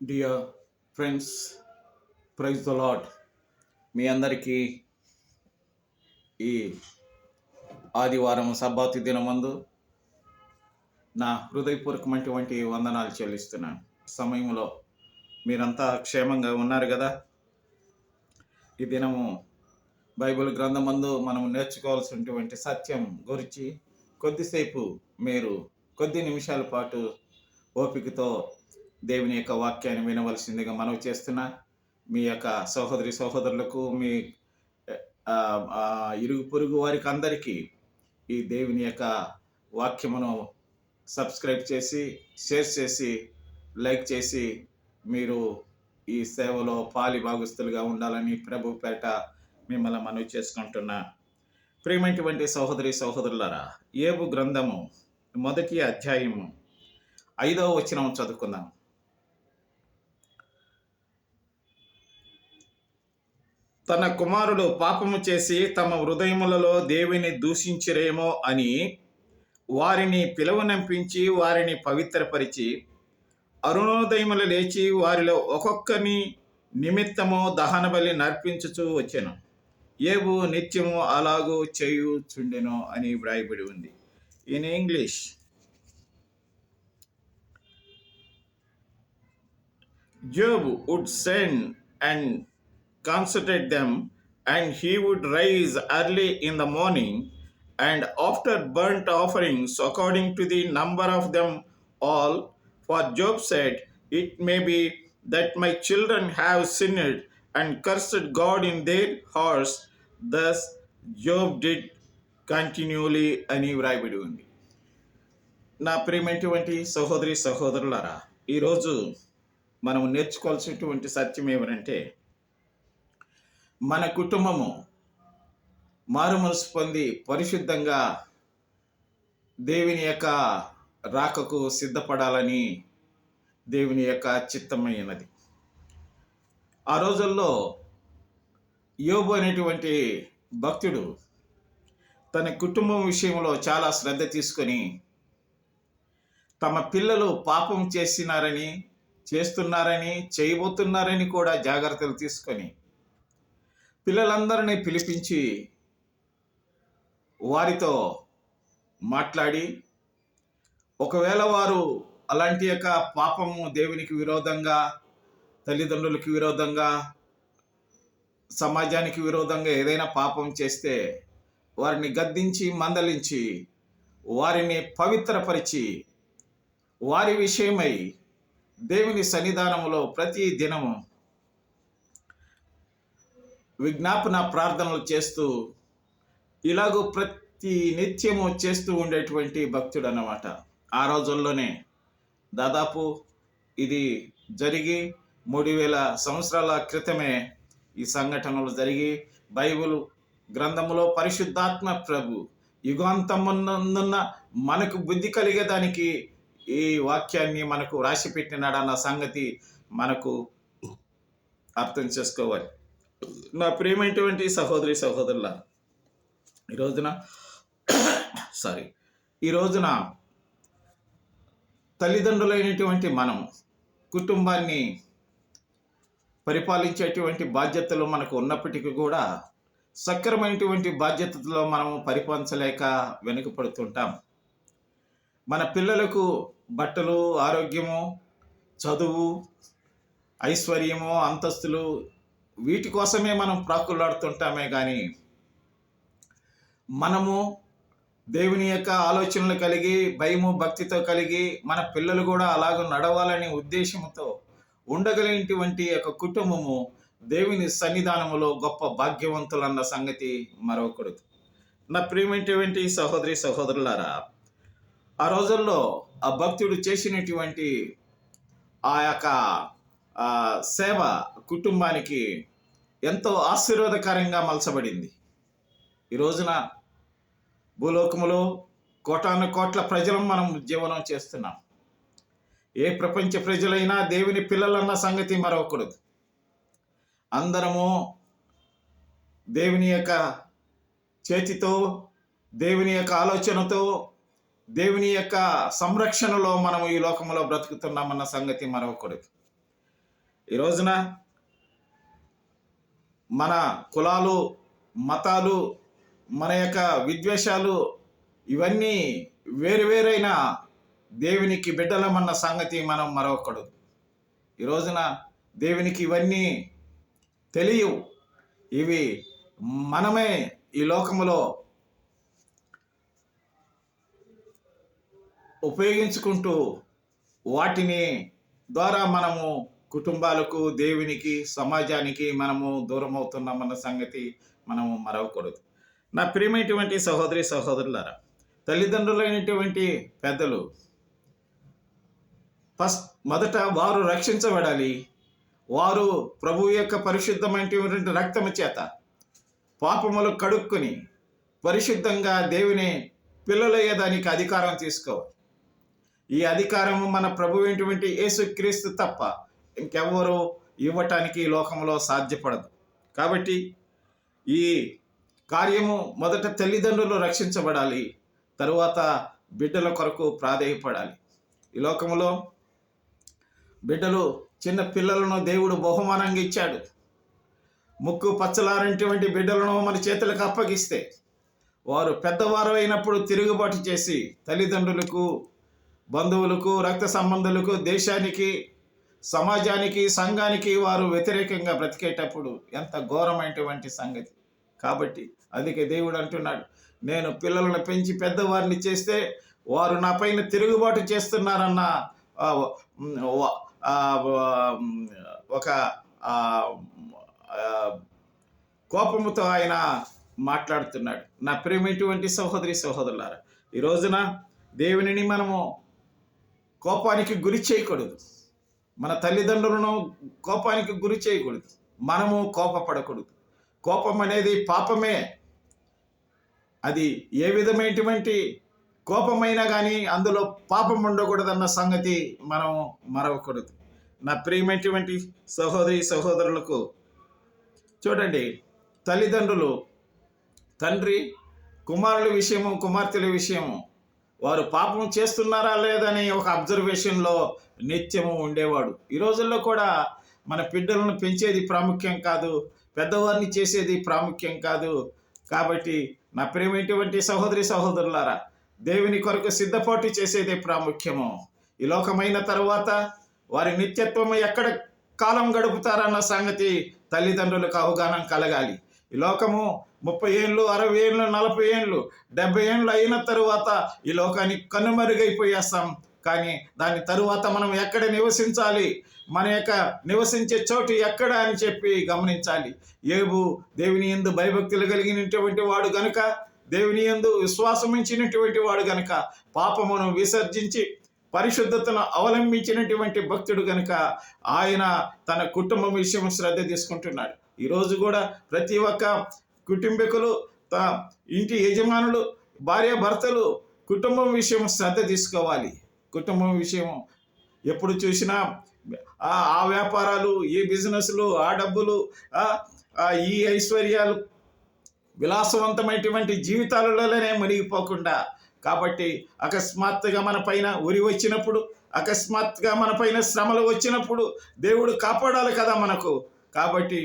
Dear friends, praise the lord. మీ అందరికీ ఈ ఆదివారం సబ్బాతు దినమందు నా హృదయపూర్వకమైనటువంటి వందనాలు చెల్లిస్తున్నాను. సమయంలో మీరంతా క్షేమంగా ఉన్నారు కదా? ఈ దినము బైబిల్ గ్రంథమందు మనం నేర్చుకోవాల్సినటువంటి సత్యం గురించి కొద్దిసేపు మీరు కొద్ది నిమిషాల పాటు ఓపికతో దేవుని యొక్క వాక్యాన్ని వినవలసిందిగా మనవి చేస్తున్నా. మీ యొక్క సహోదరి సహోదరులకు, మీ ఇరుగు పొరుగు వారికి అందరికీ ఈ దేవుని యొక్క వాక్యమును సబ్స్క్రైబ్ చేసి, షేర్ చేసి, లైక్ చేసి మీరు ఈ సేవలో పాలి భాగస్తులుగా ఉండాలని ప్రభు పేట మిమ్మల్ని మనవి చేసుకుంటున్నా. ప్రియమైనటువంటి సహోదరి సహోదరులారా, యోబు గ్రంథము 1వ అధ్యాయము 5వ వచనం చదువుకుందాం. తన కుమారుడు పాపము చేసి తమ హృదయములలో దేవుని దూషించిరేమో అని వారిని పిలువనంపించి వారిని పవిత్రపరిచి అరుణోదయములు లేచి వారిలో ఒక్కొక్కని నిమిత్తము దహన బలి నర్పించుచూ వచ్చెను. యోబు నిత్యము అలాగూ చేయుచుండెను అని వ్రాయబడి ఉంది. In English, Job would send and consulted them, and he would rise early in the morning and offer burnt offerings according to the number of them all. For Job said, "It may be that my children have sinned and cursed God in their hearts." Thus Job did continually అని వ్రాయబడి ఉంది. నా ప్రియమైనటువంటి సహోదరి సహోదరులారా, ఈరోజు మనం నేర్చుకోవాల్సినటువంటి సత్యం ఏమనంటే, మన కుటుంబము మారుమనసు పొంది పరిశుద్ధంగా దేవుని యొక్క రాకకు సిద్ధపడాలని దేవుని యొక్క చిత్తమైనది. ఆ రోజుల్లో యోబు అనేటువంటి భక్తుడు తన కుటుంబం విషయంలో చాలా శ్రద్ధ తీసుకొని, తమ పిల్లలు పాపం చేస్తున్నారని చేయబోతున్నారని కూడా జాగ్రత్తలు తీసుకొని పిల్లలందరినీ పిలిపించి వారితో మాట్లాడి, ఒకవేళ వారు అలాంటి యొక్క పాపము దేవునికి విరోధంగా, తల్లిదండ్రులకి విరోధంగా, సమాజానికి విరోధంగా ఏదైనా పాపం చేస్తే వారిని గద్దించి మందలించి వారిని పవిత్రపరిచి వారి విషయమై దేవుని సన్నిధానములో ప్రతి దినము విజ్ఞాపన ప్రార్థనలు చేస్తూ ఇలాగూ ప్రతి నిత్యము చేస్తూ ఉండేటువంటి భక్తుడు అన్నమాట. ఆ రోజుల్లోనే దాదాపు ఇది జరిగి 3000 సంవత్సరాల క్రితమే ఈ సంఘటనలు జరిగి బైబిల్ గ్రంథములో పరిశుద్ధాత్మ ప్రభు యుగాంతమున్న మనకు బుద్ధి కలిగేదానికి ఈ వాక్యాన్ని మనకు రాసి పెట్టినాడన్న సంగతి మనకు అర్థం చేసుకోవాలి. నా ప్రియమైనటువంటి సహోదరి సహోదరుల, ఈ రోజున తల్లిదండ్రులైనటువంటి మనం కుటుంబాన్ని పరిపాలించేటువంటి బాధ్యతలు మనకు ఉన్నప్పటికీ కూడా సక్రమైనటువంటి బాధ్యతలో మనము పరిపాలించలేక వెనుకపడుతుంటాం. మన పిల్లలకు బట్టలు, ఆరోగ్యము, చదువు, ఐశ్వర్యము, అంతస్తులు, వీటి కోసమే మనం ప్రాకులాడుతుంటామే కానీ మనము దేవుని యొక్క ఆలోచనలు కలిగి, భయము భక్తితో కలిగి మన పిల్లలు కూడా అలాగ నడవాలనే ఉద్దేశంతో ఉండగలిగినటువంటి యొక్క కుటుంబము దేవుని సన్నిధానములో గొప్ప భాగ్యవంతులన్న సంగతి మరొకడు. నా ప్రియమైనటువంటి సహోదరి సహోదరులారా, ఆ రోజుల్లో ఆ భక్తుడు చేసినటువంటి ఆ యొక్క సేవ కుటుంబానికి ఎంతో ఆశీర్వాదకరంగా మలచబడింది. ఈ రోజున భూలోకములో కోటాను కోట్ల ప్రజలను మనం జీవనం చేస్తున్నాం. ఏ ప్రపంచ ప్రజలైనా దేవుని పిల్లలన్న సంగతి మరొకడు. అందరము దేవుని యొక్క చేతితో, దేవుని యొక్క ఆలోచనతో, దేవుని యొక్క సంరక్షణలో మనం ఈ లోకంలో బ్రతుకుతున్నామన్న సంగతి మరొకడు. ఈ రోజున మన కులాలు, మతాలు, మన యొక్క విద్వేషాలు ఇవన్నీ వేరువేరైన దేవునికి బిడ్డలమన్న సంగతి మనం మరొకడు. ఈ రోజున దేవునికి ఇవన్నీ తెలియవు. ఇవి మనమే ఈ లోకములో ఉపయోగించుకుంటూ వాటిని ద్వారా మనము కుటుంబాలకు, దేవునికి, సమాజానికి మనము దూరం అవుతున్నామన్న సంగతి మనము మరవకూడదు. నా ప్రియమైనటువంటి సహోదరి సహోదరులారా, తల్లిదండ్రులైనటువంటి పెద్దలు మొదట వారు రక్షించబడాలి. వారు ప్రభు యొక్క పరిశుద్ధమైనటువంటి రక్తము చేత పాపములు కడుక్కొని పరిశుద్ధంగా దేవుని పిల్లలయ్యేదానికి అధికారం తీసుకోవాలి. ఈ అధికారము మన ప్రభు అయినటువంటి యేసుక్రీస్తు తప్ప ఇంకెవ్వరూ ఇవ్వటానికి ఈ లోకంలో సాధ్యపడదు. కాబట్టి ఈ కార్యము మొదట తల్లిదండ్రులు రక్షించబడాలి, తరువాత బిడ్డల కొరకు ప్రాధేయపడాలి. ఈ లోకంలో బిడ్డలు, చిన్న పిల్లలను దేవుడు బహుమానంగా ఇచ్చాడు. ముక్కు పచ్చలారంటి బిడ్డలను మన చేతులకు అప్పగిస్తే వారు పెద్దవారు అయినప్పుడు తిరుగుబాటు చేసి తల్లిదండ్రులకు, బంధువులకు, రక్త సంబంధులకు, దేశానికి, సమాజానికి, సంఘానికి వారు వ్యతిరేకంగా బ్రతికేటప్పుడు ఎంత ఘోరమైనటువంటి సంగతి. కాబట్టి అందుకే దేవుడు అంటున్నాడు, నేను పిల్లలను పెంచి పెద్దవారిని చేస్తే వారు నా పైన తిరుగుబాటు చేస్తున్నారన్న ఒక కోపముతో ఆయన మాట్లాడుతున్నాడు. నా ప్రియమైనటువంటి సహోదరి సహోదరులారా, ఈ రోజున దేవునిని మనము కోపానికి గురి చేయకూడదు. మన తల్లిదండ్రులను కోపానికి గురి చేయకూడదు. మనము కోపపడకూడదు. కోపం అనేది పాపమే. అది ఏ విధమైనటువంటి కోపమైనా కానీ అందులో పాపం ఉండకూడదన్న సంగతి మనం మరవకూడదు. నా ప్రియమైనటువంటి సహోదరి సహోదరులకు చూడండి, తల్లిదండ్రులు, తండ్రి కుమారుల విషయము, కుమార్తెల విషయము వారు పాపం చేస్తున్నారా లేదని ఒక అబ్జర్వేషన్లో నిత్యము ఉండేవాడు. ఈ రోజుల్లో కూడా మన బిడ్డలను పెంచేది ప్రాముఖ్యం కాదు, పెద్దవారిని చేసేది ప్రాముఖ్యం కాదు. కాబట్టి నా ప్రియమైనటువంటి సహోదరి సహోదరులారా, దేవుని కొరకు సిద్ధపాటు చేసేదే ప్రాముఖ్యము. ఈ లోకమైన తర్వాత వారి నిత్యత్వము ఎక్కడ కాలం గడుపుతారన్న సంగతి తల్లిదండ్రులకు అవగాహన కలగాలి. ఈ లోకము 30 ఏళ్ళు, 60 ఏళ్ళు, 40 ఏళ్ళు, 70 ఏళ్ళు అయిన తరువాత ఈ లోకానికి కనుమరుగైపోయేస్తాం. కానీ దాని తరువాత మనం ఎక్కడ నివసించాలి, మన యొక్క నివసించే చోటు ఎక్కడ అని చెప్పి గమనించాలి. యోబు దేవుని యందు భయభక్తులు కలిగినటువంటి వాడు గనుక, దేవుని యందు విశ్వాసం ఉంచినటువంటి వాడు గనుక, పాపమును విసర్జించి పరిశుద్ధతను అవలంబించినటువంటి భక్తుడు గనుక ఆయన తన కుటుంబం విషయం శ్రద్ధ తీసుకుంటున్నాడు. ఈరోజు కూడా ప్రతి ఒక్క కుటుంబీకులు, ఇంటి యజమానులు, భార్య భర్తలు కుటుంబం విషయం శ్రద్ధ తీసుకోవాలి. కుటుంబం విషయం ఎప్పుడు చూసినా ఆ వ్యాపారాలు, ఈ బిజినెస్లు, ఆ డబ్బులు, ఈ ఐశ్వర్యాలు, విలాసవంతమైనటువంటి జీవితాలలోనే మునిగిపోకుండా, కాబట్టి అకస్మాత్తుగా మన పైన ఉరి వచ్చినప్పుడు, అకస్మాత్తుగా మన పైన శ్రమలు వచ్చినప్పుడు దేవుడు కాపాడాలి కదా మనకు. కాబట్టి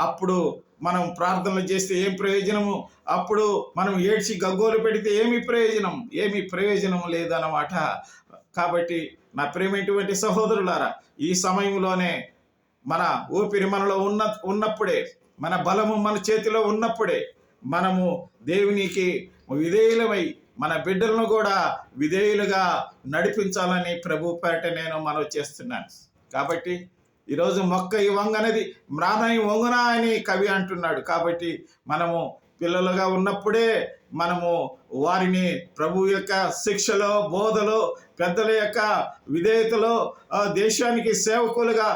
అప్పుడు మనం ప్రార్థనలు చేస్తే ఏం ప్రయోజనము? అప్పుడు మనం ఏడ్చి గగ్గోలు పెడితే ఏమి ప్రయోజనం లేదన్నమాట. కాబట్టి నా ప్రియమైనటువంటి సహోదరులారా, ఈ సమయంలోనే మన ఊపిరి మనలో ఉన్నప్పుడే, మన బలము మన చేతిలో ఉన్నప్పుడే మనము దేవునికి విధేయులమై మన బిడ్డలను కూడా విధేయులుగా నడిపించాలని ప్రభు పేరట నేను మనవి చేస్తున్నాను. కాబట్టి ఈరోజు మొక్క ఈ వంగనది మ్రానని వంగునా అని కవి అంటున్నాడు. కాబట్టి మనము పిల్లలుగా ఉన్నప్పుడే మనము వారిని ప్రభు యొక్క శిక్షలో, బోధలో, పెద్దల యొక్క విధేయతలో, దేశానికి సేవకులుగా,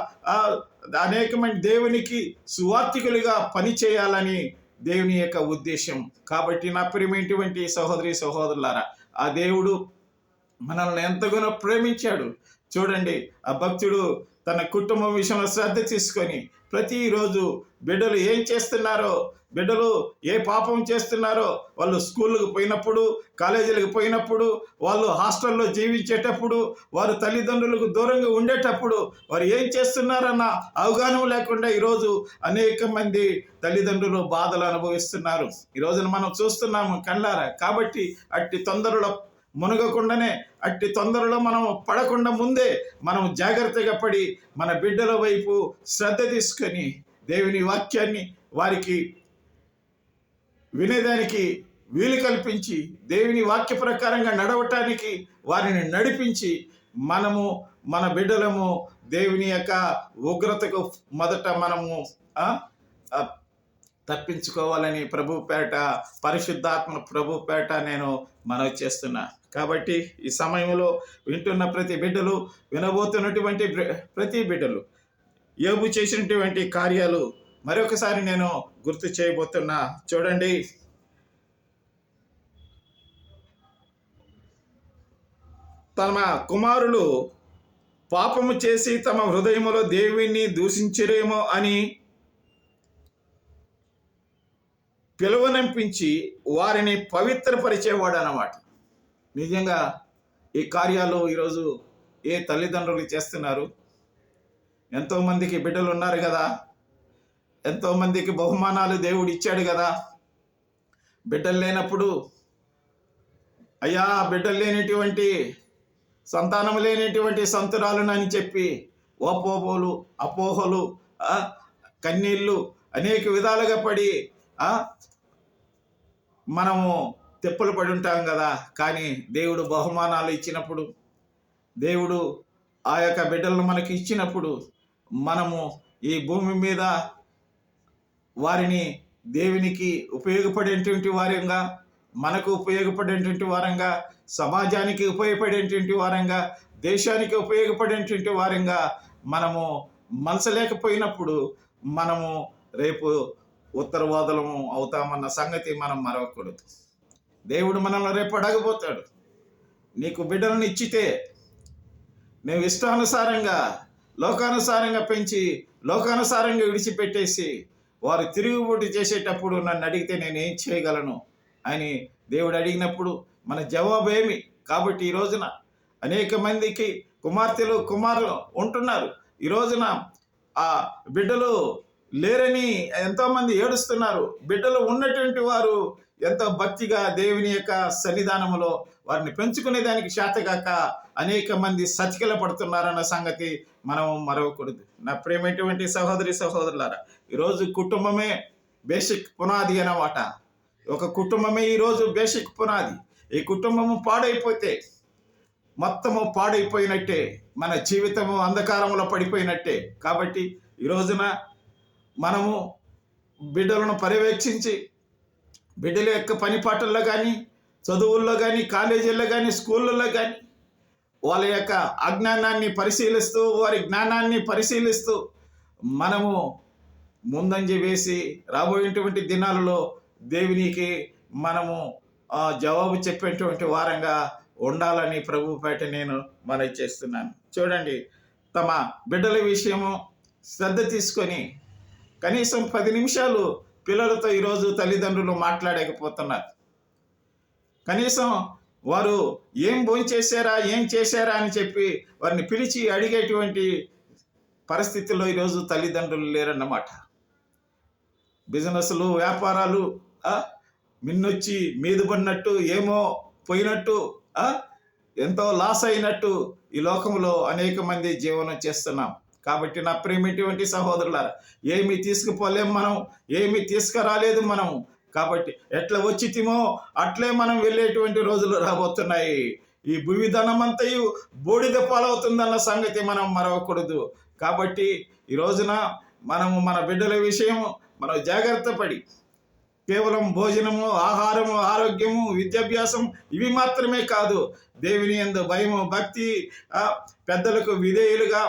అనేకమైన దేవునికి సువార్థికులుగా పనిచేయాలని దేవుని యొక్క ఉద్దేశం. కాబట్టి నా ప్రియమైనటువంటి సహోదరి సహోదరులారా, ఆ దేవుడు మనల్ని ఎంతగానో ప్రేమించాడు. చూడండి, ఆ భక్తుడు తన కుటుంబం విషయంలో శ్రద్ధ తీసుకొని ప్రతిరోజు బిడ్డలు ఏం చేస్తున్నారో, బిడ్డలు ఏ పాపం చేస్తున్నారో, వాళ్ళు స్కూళ్ళకు పోయినప్పుడు, కాలేజీలకు పోయినప్పుడు, వాళ్ళు హాస్టల్లో జీవించేటప్పుడు, వారు తల్లిదండ్రులకు దూరంగా ఉండేటప్పుడు వారు ఏం చేస్తున్నారన్న అవగాహన లేకుండా ఈరోజు అనేక మంది తల్లిదండ్రులు బాధలు అనుభవిస్తున్నారు. ఈ రోజున మనం చూస్తున్నాము కళ్ళారా. కాబట్టి అట్టి తొందరలో మునగకుండానే, అట్టి తొందరలో మనం పడకుండా ముందే మనం జాగ్రత్తగా పడి మన బిడ్డల వైపు శ్రద్ధ తీసుకొని దేవుని వాక్యాన్ని వారికి వినేదానికి వీలు కల్పించి, దేవుని వాక్య ప్రకారంగా నడవటానికి వారిని నడిపించి, మనము మన బిడ్డలము దేవుని యొక్క ఉగ్రతకు మొదట మనము తప్పించుకోవాలని ప్రభు పేట, పరిశుద్ధాత్మ ప్రభు పేట నేను మనవి చేస్తున్నా. కాబట్టి ఈ సమయంలో వింటున్న ప్రతి బిడ్డలు, వినబోతున్నటువంటి ప్రతి బిడ్డలు యోబు చేసినటువంటి కార్యాలు మరొకసారి నేను గుర్తు చేయబోతున్నా. చూడండి, తమ కుమారులు పాపము చేసి తమ హృదయములో దేవుణ్ణి దూషించరేమో అని పిలువనంపించి వారిని పవిత్రపరిచేవాడు అన్నమాట. నిజంగా ఈ కార్యాలు ఈరోజు ఏ తల్లిదండ్రులు చేస్తున్నారు? ఎంతోమందికి బిడ్డలు ఉన్నారు కదా, ఎంతోమందికి బహుమానాలు దేవుడు ఇచ్చాడు కదా. బిడ్డలు లేనప్పుడు, అయ్యా బిడ్డలు లేనిటువంటి, సంతానం లేనిటువంటి సంతురాలను అని చెప్పి ఓపోపోలు, అపోహలు, కన్నీళ్ళు అనేక విధాలుగా పడి మనము తెప్పలు పడి ఉంటాం కదా. కానీ దేవుడు బహుమానాలు ఇచ్చినప్పుడు, దేవుడు ఆ యొక్క బిడ్డలను మనకి ఇచ్చినప్పుడు, మనము ఈ భూమి మీద వారిని దేవునికి ఉపయోగపడేటువంటి వారంగా, మనకు ఉపయోగపడేటువంటి వారంగా, సమాజానికి ఉపయోగపడేటువంటి వారంగా, దేశానికి ఉపయోగపడేటువంటి వారంగా మనము మనసలేకపోయినప్పుడు మనము రేపు ఉత్తరవాదులము అవుతామన్న సంగతి మనం మరవకూడదు. దేవుడు మనల్ని రేపు అడగబోతాడు. నీకు బిడ్డలను ఇచ్చితే నువ్వు ఇష్టానుసారంగా, లోకానుసారంగా పెంచి, లోకానుసారంగా విడిచిపెట్టేసి వారు తిరుగుబోటు చేసేటప్పుడు నన్ను అడిగితే నేనేం చేయగలను అని దేవుడు అడిగినప్పుడు మన జవాబు ఏమి? కాబట్టి ఈ రోజున అనేక మందికి కుమార్తెలు, కుమారులు ఉంటున్నారు. ఈ రోజున ఆ బిడ్డలు లేరని ఎంతోమంది ఏడుస్తున్నారు. బిడ్డలు ఉన్నటువంటి వారు ఎంతో భక్తిగా దేవుని యొక్క సన్నిధానంలో వారిని పెంచుకునే దానికి చేతగాక అనేక మంది సతికిల పడుతున్నారన్న సంగతి మనం మరవకూడదు. నా ప్రేమటువంటి సహోదరి సహోదరులారా, ఈరోజు కుటుంబమే బేసిక్ పునాది అన్నమాట. ఒక కుటుంబమే ఈరోజు బేసిక్ పునాది. ఈ కుటుంబము పాడైపోతే మొత్తము పాడైపోయినట్టే, మన జీవితము అంధకారంలో పడిపోయినట్టే. కాబట్టి ఈ రోజున మనము బిడ్డలను పర్యవేక్షించి, బిడ్డల యొక్క పనిపాటల్లో కానీ, చదువుల్లో కానీ, కాలేజీల్లో కానీ, స్కూళ్ళల్లో కానీ వాళ్ళ యొక్క అజ్ఞానాన్ని పరిశీలిస్తూ, వారి జ్ఞానాన్ని పరిశీలిస్తూ మనము ముందంజ వేసి రాబోయేటువంటి దినాలలో దేవునికి మనము జవాబు చెప్పేటువంటి వారంగా ఉండాలని ప్రభు పేట నేను మనవి చేస్తున్నాను. చూడండి, తమ బిడ్డల విషయము శ్రద్ధ తీసుకొని కనీసం 10 నిమిషాలు పిల్లలతో ఈరోజు తల్లిదండ్రులు మాట్లాడకపోతున్నారు. కనీసం వారు ఏం భోంచేశారా, ఏం చేశారా అని చెప్పి వారిని పిలిచి అడిగేటువంటి పరిస్థితుల్లో ఈరోజు తల్లిదండ్రులు లేరన్నమాట. బిజినెస్లు, వ్యాపారాలు మిన్నొచ్చి మీద పడినట్టు, ఏమో పోయినట్టు, ఎంతో లాస్ అయినట్టు ఈ లోకంలో అనేక మంది జీవనం చేస్తున్నాం. కాబట్టి నా ప్రేమటువంటి సహోదరులారా, ఏమి తీసుకుపోలేం మనం, ఏమి తీసుకురాలేదు మనం. కాబట్టి ఎట్లా వచ్చితిమో అట్లే మనం వెళ్ళేటువంటి రోజులు రాబోతున్నాయి. ఈ భూమి ధనమంతయు బూడిద పాలవుతుందన్న సంగతి మనం మరవకూడదు. కాబట్టి ఈ రోజున మనము మన బిడ్డల విషయము మనం జాగ్రత్త పడి, కేవలం భోజనము, ఆహారము, ఆరోగ్యము, విద్యాభ్యాసం ఇవి మాత్రమే కాదు, దేవుని యందు భయము, భక్తి, పెద్దలకు విధేయులుగా,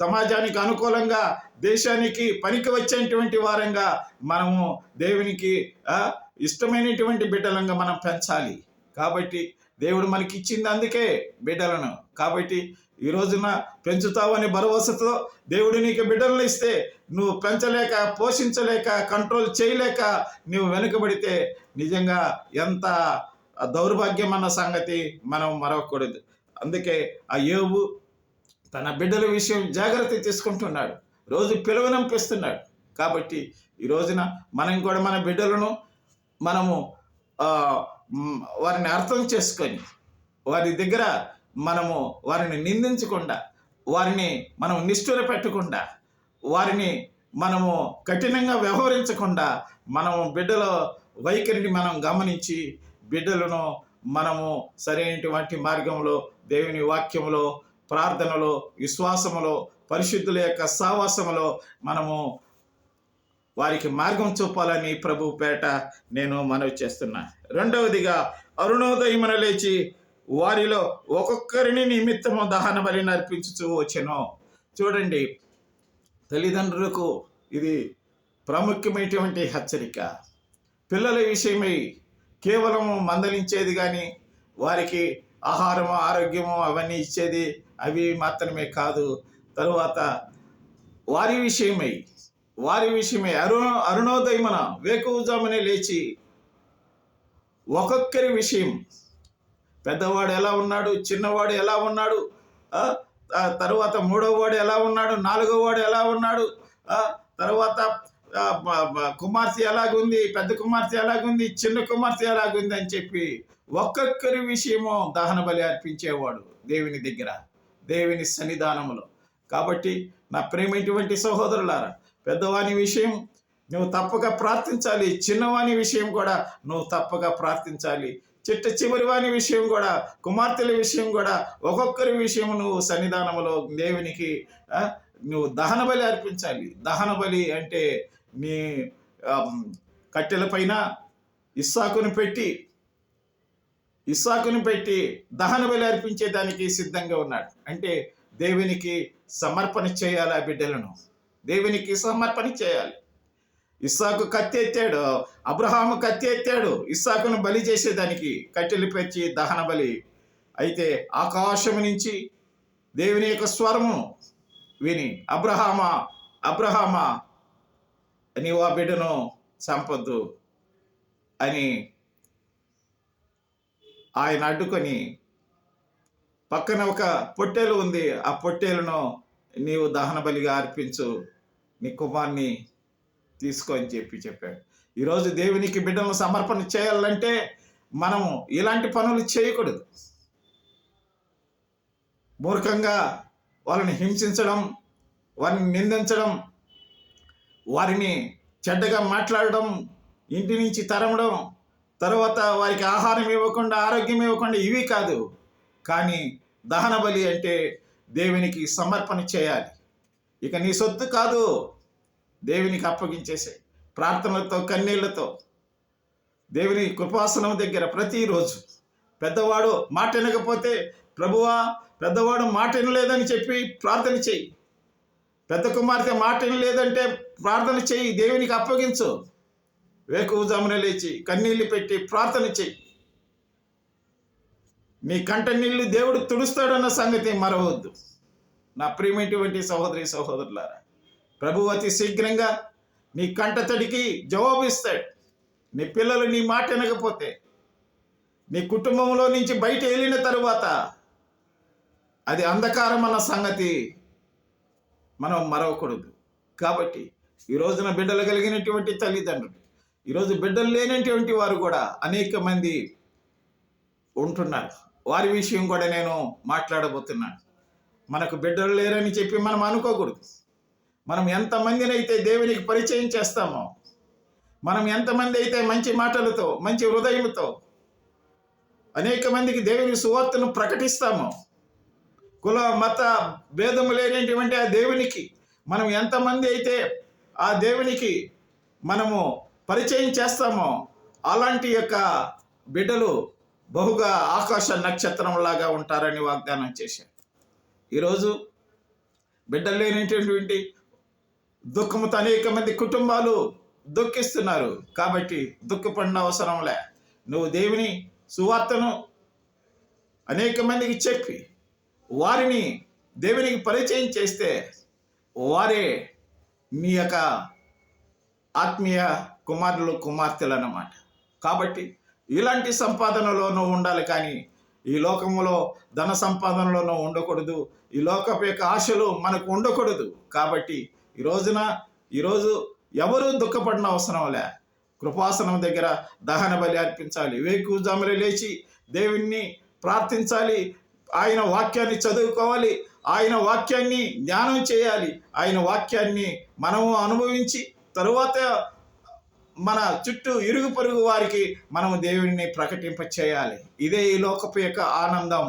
సమాజానికి అనుకూలంగా, దేశానికి పనికి వచ్చేటువంటి వారంగా మనము దేవునికి ఇష్టమైనటువంటి బిడ్డలంగా మనం పెంచాలి. కాబట్టి దేవుడు మనకి ఇచ్చింది అందుకే బిడ్డలను. కాబట్టి ఈ రోజున పెంచుతావని భరోసాతో దేవుడు నీకు బిడ్డలను ఇస్తే నువ్వు పెంచలేక, పోషించలేక, కంట్రోల్ చేయలేక నువ్వు వెనుకబడితే నిజంగా ఎంత దౌర్భాగ్యం అన్న సంగతి మనం మరవకూడదు. అందుకే ఆ యోబు తన బిడ్డల విషయం జాగ్రత్త తీసుకుంటున్నాడు, రోజు పిలువనంపిస్తున్నాడు. కాబట్టి ఈ రోజున మనం కూడా మన బిడ్డలను మనము వారిని అర్థం చేసుకొని వారి దగ్గర మనము వారిని నిందించకుండా, వారిని మనం నిష్ఠూర పెట్టకుండా, వారిని మనము కఠినంగా వ్యవహరించకుండా, మనము బిడ్డల వైఖరిని మనం గమనించి బిడ్డలను మనము సరైనటువంటి మార్గంలో, దేవుని వాక్యములో, ప్రార్థనలో, విశ్వాసములో, పరిశుద్ధుల యొక్క సావాసములో మనము వారికి మార్గం చూపాలని ప్రభు పేట నేను మనవి చేస్తున్నా. రెండవదిగా, అరుణోదయమున లేచి వారిలో ఒక్కొక్కరిని నిమిత్తము దహన బలిని అర్పించుచూ వచ్చెను. చూడండి, తల్లిదండ్రులకు ఇది ప్రాముఖ్యమైనటువంటి హెచ్చరిక. పిల్లల విషయమై కేవలం మందలించేది కానీ, వారికి ఆహారము, ఆరోగ్యము అవన్నీ ఇచ్చేది అవి మాత్రమే కాదు. తరువాత వారి విషయమై అరుణోదయమున వేకువజామునే లేచి ఒక్కొక్కరి విషయం, పెద్దవాడు ఎలా ఉన్నాడు, చిన్నవాడు ఎలా ఉన్నాడు, తరువాత మూడవ వాడు ఎలా ఉన్నాడు, నాలుగవ వాడు ఎలా ఉన్నాడు, తర్వాత కుమార్తె ఎలాగుంది, పెద్ద కుమార్తె ఎలాగుంది, చిన్న కుమార్తె ఎలాగుంది అని చెప్పి ఒక్కొక్కరి విషయము దహన బలి అర్పించేవాడు దేవుని దగ్గర, దేవుని సన్నిధానములో. కాబట్టి నా ప్రేమైనటువంటి సహోదరులారా, పెద్దవాని విషయం నువ్వు తప్పక ప్రార్థించాలి, చిన్నవాని విషయం కూడా నువ్వు తప్పక ప్రార్థించాలి, చివరి వాని విషయం కూడా, కుమార్తెల విషయం కూడా, ఒక్కొక్కరి విషయం నువ్వు సన్నిధానములో దేవునికి నువ్వు దహన బలి అర్పించాలి. దహన బలి అంటే నీ కట్టెల పైన ఇస్సాకును పెట్టి దహన బలి అర్పించేదానికి సిద్ధంగా ఉన్నాడు. అంటే దేవునికి సమర్పణ చేయాలి, ఆ బిడ్డలను దేవునికి సమర్పణ చేయాలి. ఇస్సాకు కత్తి ఎత్తాడు, అబ్రహాము కత్తి ఎత్తాడు ఇస్సాకును బలి చేసేదానికి, కట్టెలు పెంచి దహన బలి. అయితే ఆకాశము నుంచి దేవుని యొక్క స్వరము విని, అబ్రహామా నీవు ఆ బిడ్డను చంపొద్దు అని ఆయన అడ్డుకొని, పక్కన ఒక పొట్టేలు ఉంది, ఆ పొట్టేలును నీవు దహన బలిగా అర్పించు, నీ కుమార్ని తీసుకో అని చెప్పాడు. ఈరోజు దేవునికి బిడ్డలను సమర్పణ చేయాలంటే మనము ఇలాంటి పనులు చేయకూడదు. మూర్ఖంగా వాళ్ళని హింసించడం, వారిని నిందించడం, వారిని చెడ్డగా మాట్లాడడం, ఇంటి నుంచి తరమడం, తర్వాత వారికి ఆహారం ఇవ్వకుండా, ఆరోగ్యం ఇవ్వకుండా, ఇవి కాదు. కానీ దహన బలి అంటే దేవునికి సమర్పణ చేయాలి. ఇక నీ సొత్తు కాదు, దేవునికి అప్పగించేసే ప్రార్థనలతో, కన్నీళ్లతో దేవుని కృపాసనం దగ్గర ప్రతిరోజు. పెద్దవాడు మాట వినకపోతే, ప్రభువా పెద్దవాడు మాట వినలేదని చెప్పి ప్రార్థన చెయ్యి. పెద్ద కుమార్తె మాట వినలేదంటే ప్రార్థన చెయ్యి, దేవునికి అప్పగించు. వేకువజామున లేచి కన్నీళ్లు పెట్టి ప్రార్థన చెయ్యి. నీ కంట నీళ్లు దేవుడు తుడుస్తాడన్న సంగతి మరవద్దు. నా ప్రియమైనటువంటి సహోదరులారా, ప్రభువు అతి శీఘ్రంగా నీ కంట తడికి జవాబు ఇస్తాడు. నీ పిల్లలు నీ మాట వినకపోతే, నీ కుటుంబంలో నుంచి బయట వెళ్ళిన తరువాత అది అంధకారం అన్న సంగతి మనం మరవకూడదు. కాబట్టి ఈ రోజున బిడ్డలు కలిగినటువంటి తల్లిదండ్రులు, ఈరోజు బిడ్డలు లేనటువంటి వారు కూడా అనేక మంది ఉంటున్నారు. వారి విషయం కూడా నేను మాట్లాడబోతున్నాను. మనకు బిడ్డలు లేరని చెప్పి మనం అనుకోకూడదు. మనం ఎంతమందిని అయితే దేవునికి పరిచయం చేస్తామో, మనం ఎంతమంది అయితే మంచి మాటలతో, మంచి హృదయంతో అనేక మందికి దేవుని సువార్తను ప్రకటిస్తామో, కుల మత భేదము లేనటువంటి ఆ దేవునికి మనం ఎంతమంది అయితే ఆ దేవునికి మనము పరిచయం చేస్తామో, అలాంటి యొక్క బిడ్డలు బహుగా ఆకాశ నక్షత్రంలాగా ఉంటారని వాగ్దానం చేశారు. ఈరోజు బిడ్డలు లేనటువంటి దుఃఖముతో అనేక మంది కుటుంబాలు దుఃఖిస్తున్నారు. కాబట్టి దుఃఖపడిన అవసరంలే. నువ్వు దేవుని సువార్తను అనేక మందికి చెప్పి వారిని దేవునికి పరిచయం చేస్తే వారే మీ యొక్క ఆత్మీయ కుమారులు కుమార్తెలు అన్నమాట. కాబట్టి ఇలాంటి సంపాదనలోనూ ఉండాలి, కానీ ఈ లోకంలో ధన సంపాదనలోనూ ఉండకూడదు. ఈ లోకపు యొక్క ఆశలు మనకు ఉండకూడదు. కాబట్టి ఈరోజు ఎవరూ దుఃఖపడిన అవసరం లే. కృపాసనం దగ్గర దహన బలి అర్పించాలి. వేకువజామున లేచి దేవుణ్ణి ప్రార్థించాలి. ఆయన వాక్యాన్ని చదువుకోవాలి. ఆయన వాక్యాన్ని ధ్యానం చేయాలి. ఆయన వాక్యాన్ని మనము అనుభవించి తరువాత మన చుట్టూ ఇరుగు పొరుగు వారికి మనము దేవుడిని ప్రకటింప చేయాలి. ఇదే ఈ లోకపు యొక్క ఆనందం,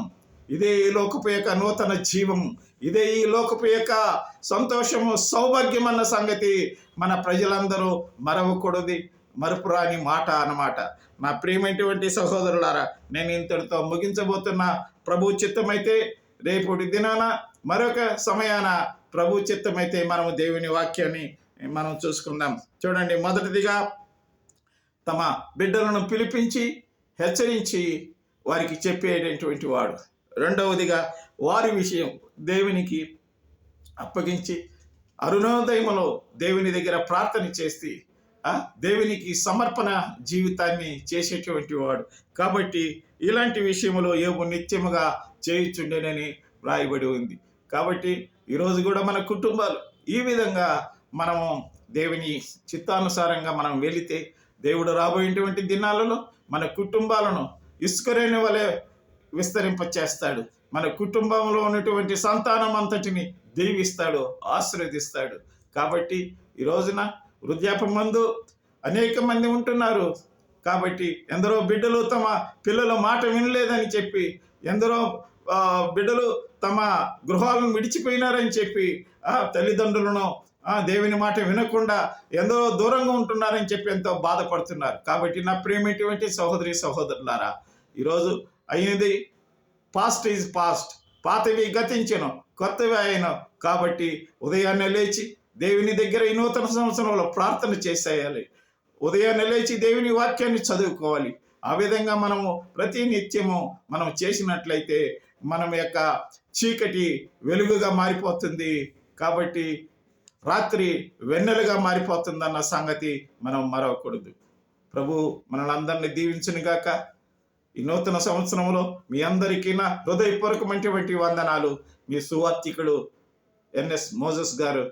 ఇదే ఈ లోకపు యొక్క నూతన జీవం, ఇదే ఈ లోకపు యొక్క సంతోషము, సౌభాగ్యం అన్న సంగతి మన ప్రజలందరూ మరపురాని మాట అన్నమాట. నా ప్రియమైనటువంటి సహోదరులారా, నేను ఇంతటితో ముగించబోతున్నా. ప్రభు చిత్తమైతే రేపటి దినాన మరొక సమయాన ప్రభు చిత్తమైతే మనము దేవుని వాక్యాన్ని మనం చూసుకుందాం. చూడండి, మొదటిదిగా తమ బిడ్డలను పిలిపించి హెచ్చరించి వారికి చెప్పేటటువంటి వాడు. రెండవదిగా వారి విషయం దేవునికి అప్పగించి అరుణోదయములో దేవుని దగ్గర ప్రార్థన చేసి దేవునికి సమర్పణ జీవితాన్ని చేసేటువంటి వాడు. కాబట్టి ఇలాంటి విషయంలో యోబు నిత్యముగా చేయుచుండేనని వ్రాయబడి ఉంది. కాబట్టి ఈరోజు కూడా మన కుటుంబాలు ఈ విధంగా మనము దేవుని చిత్తానుసారంగా మనం వెళితే దేవుడు రాబోయేటువంటి దినాలలో మన కుటుంబాలను ఇసుకరేణి వలె విస్తరింపచేస్తాడు. మన కుటుంబంలో ఉన్నటువంటి సంతానం అంతటిని దీవిస్తాడు, ఆశీర్వదిస్తాడు. కాబట్టి ఈ రోజున వృద్ధాప్యమందు అనేక మంది ఉంటున్నారు. కాబట్టి ఎందరో బిడ్డలు తమ పిల్లల మాట వినలేదని చెప్పి, ఎందరో బిడ్డలు తమ గృహాలను విడిచిపోయినారని చెప్పి తల్లిదండ్రులను దేవుని మాట వినకుండా ఎంతో దూరంగా ఉంటున్నారని చెప్పి ఎంతో బాధపడుతున్నారు. కాబట్టి నా ప్రియమైనటువంటి సహోదరి సహోదరులారా, ఈరోజు అయినది పాస్ట్ ఈజ్ పాస్ట్, పాతవి గతించెను, కొత్తవి అయిన. కాబట్టి ఉదయాన్నే లేచి దేవుని దగ్గర ఈ నూతన సంవత్సరంలో ప్రార్థన చేసేయాలి. ఉదయాన్నే లేచి దేవుని వాక్యాన్ని చదువుకోవాలి. ఆ విధంగా మనము ప్రతి నిత్యము మనం చేసినట్లయితే మనం యొక్క చీకటి వెలుగుగా మారిపోతుంది. కాబట్టి రాత్రి వెన్నెలుగా మారిపోతుందన్న సంగతి మనం మరవకూడదు. ప్రభు మనల్ని అందరినీ దీవించును గాక. ఈ నూతన సంవత్సరంలో మీ అందరికీ నా హృదయపూర్వకమైనటువంటి వందనాలు. మీ సువార్థికుడు ఎన్ఎస్ మోజెస్ గారు.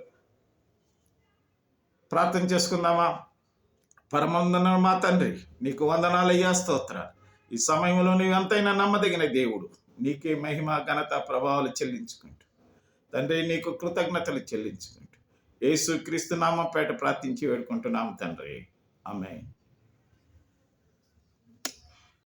ప్రార్థన చేసుకుందామా? పరమందున మా తండ్రి, నీకు వందనాలయ్యా, స్తోత్రాలు. ఈ సమయంలో నీవు ఎంతైనా నమ్మదగిన దేవుడు. నీకే మహిమ ఘనత ప్రభావాలు చెల్లించుకుంటూ తండ్రి, నీకు కృతజ్ఞతలు చెల్లించుకుంటూ యేసుక్రీస్తు నామముపేట ప్రార్థించి వేడుకుంటున్నాము తండ్రి. ఆమేన్.